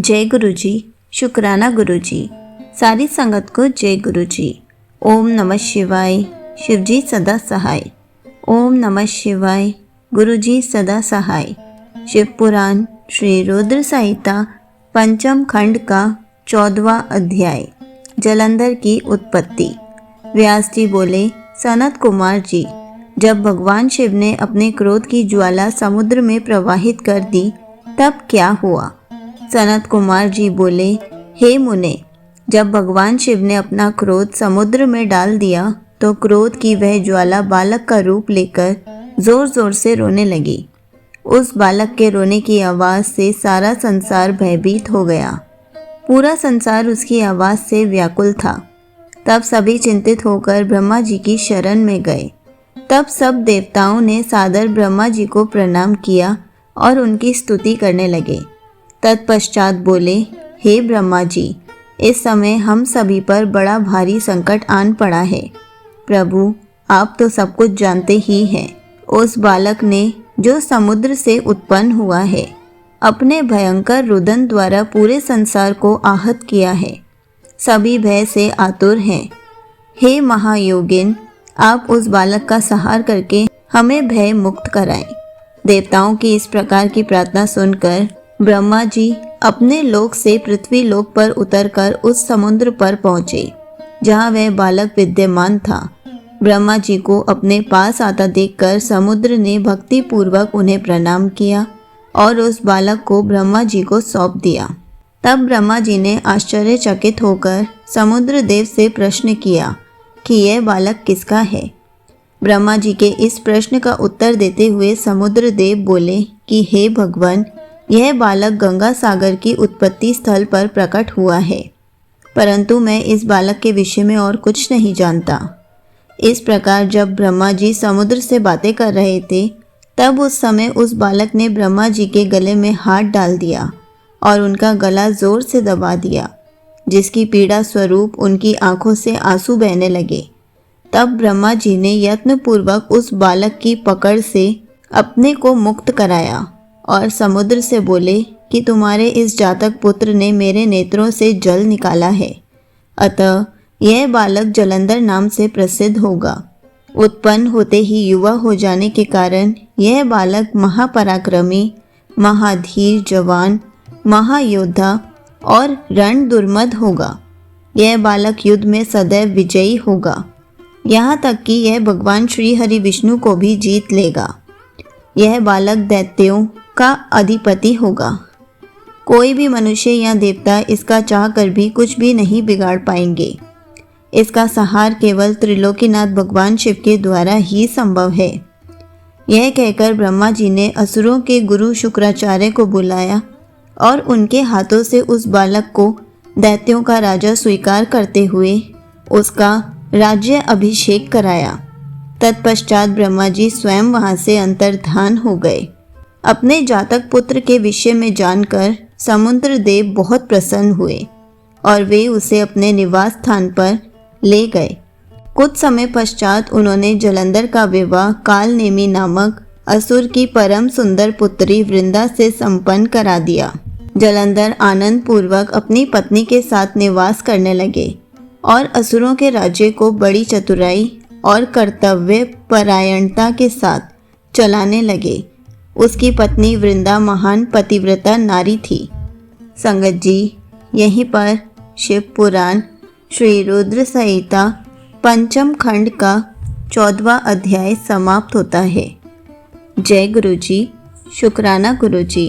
जय गुरु जी। शुक्राना गुरु जी। सारी संगत को जय गुरु जी। ओम नमः शिवाय। शिव जी सदा सहाय। ओम नमः शिवाय। गुरु जी सदा सहाय। शिव पुराण श्री रुद्र संहिता पंचम खंड का 14वां अध्याय, जलंधर की उत्पत्ति। व्यास जी बोले, सनत कुमार जी, जब भगवान शिव ने अपने क्रोध की ज्वाला समुद्र में प्रवाहित कर दी तब क्या हुआ? सनत कुमार जी बोले, हे मुने, जब भगवान शिव ने अपना क्रोध समुद्र में डाल दिया तो क्रोध की वह ज्वाला बालक का रूप लेकर जोर जोर से रोने लगी। उस बालक के रोने की आवाज़ से सारा संसार भयभीत हो गया। पूरा संसार उसकी आवाज़ से व्याकुल था। तब सभी चिंतित होकर ब्रह्मा जी की शरण में गए। तब सब देवताओं ने सादर ब्रह्मा जी को प्रणाम किया और उनकी स्तुति करने लगे। तत्पश्चात बोले, हे ब्रह्मा जी, इस समय हम सभी पर बड़ा भारी संकट आन पड़ा है। प्रभु, आप तो सब कुछ जानते ही हैं। उस बालक ने जो समुद्र से उत्पन्न हुआ है, अपने भयंकर रुदन द्वारा पूरे संसार को आहत किया है। सभी भय से आतुर हैं। हे महायोगिन, आप उस बालक का सहार करके हमें भय मुक्त कराएं। देवताओं की इस प्रकार की प्रार्थना सुनकर ब्रह्मा जी अपने लोक से पृथ्वी लोक पर उतरकर उस समुद्र पर पहुँचे जहाँ वह बालक विद्यमान था। ब्रह्मा जी को अपने पास आता देखकर समुद्र ने भक्ति पूर्वक उन्हें प्रणाम किया और उस बालक को ब्रह्मा जी को सौंप दिया। तब ब्रह्मा जी ने आश्चर्यचकित होकर समुद्र देव से प्रश्न किया कि यह बालक किसका है। ब्रह्मा जी के इस प्रश्न का उत्तर देते हुए समुद्र देव बोले कि हे भगवान, यह बालक गंगा सागर की उत्पत्ति स्थल पर प्रकट हुआ है, परंतु मैं इस बालक के विषय में और कुछ नहीं जानता। इस प्रकार जब ब्रह्मा जी समुद्र से बातें कर रहे थे तब उस समय उस बालक ने ब्रह्मा जी के गले में हाथ डाल दिया और उनका गला जोर से दबा दिया, जिसकी पीड़ा स्वरूप उनकी आंखों से आंसू बहने लगे। तब ब्रह्मा जी ने यत्नपूर्वक उस बालक की पकड़ से अपने को मुक्त कराया और समुद्र से बोले कि तुम्हारे इस जातक पुत्र ने मेरे नेत्रों से जल निकाला है, अतः यह बालक जलंधर नाम से प्रसिद्ध होगा। उत्पन्न होते ही युवा हो जाने के कारण यह बालक महापराक्रमी, महाधीर जवान, महायोद्धा और रण दुर्मद होगा। यह बालक युद्ध में सदैव विजयी होगा, यहाँ तक कि यह भगवान श्री हरि विष्णु को भी जीत लेगा। यह बालक दैत्यों का अधिपति होगा। कोई भी मनुष्य या देवता इसका चाह कर भी कुछ भी नहीं बिगाड़ पाएंगे। इसका सहार केवल त्रिलोकीनाथ भगवान शिव के द्वारा ही संभव है। यह कहकर ब्रह्मा जी ने असुरों के गुरु शुक्राचार्य को बुलाया और उनके हाथों से उस बालक को दैत्यों का राजा स्वीकार करते हुए उसका राज्य अभिषेक कराया। तत्पश्चात ब्रह्मा जी स्वयं वहां से अंतर्धान हो गए। अपने जातक पुत्र के विषय में जानकर समुद्र देव बहुत प्रसन्न हुए और वे उसे अपने निवास स्थान पर ले गए। कुछ समय पश्चात उन्होंने जलंधर का विवाह कालनेमी नामक असुर की परम सुंदर पुत्री वृंदा से संपन्न करा दिया। जलंधर आनंद पूर्वक अपनी पत्नी के साथ निवास करने लगे और असुरों के राज्य को बड़ी चतुराई और कर्तव्य परायणता के साथ चलाने लगे। उसकी पत्नी वृंदा महान पतिव्रता नारी थी। संगत जी, यहीं पर शिव पुराण श्री रुद्र संहिता पंचम खंड का 14वां अध्याय समाप्त होता है। जय गुरु जी। शुक्राना गुरु जी।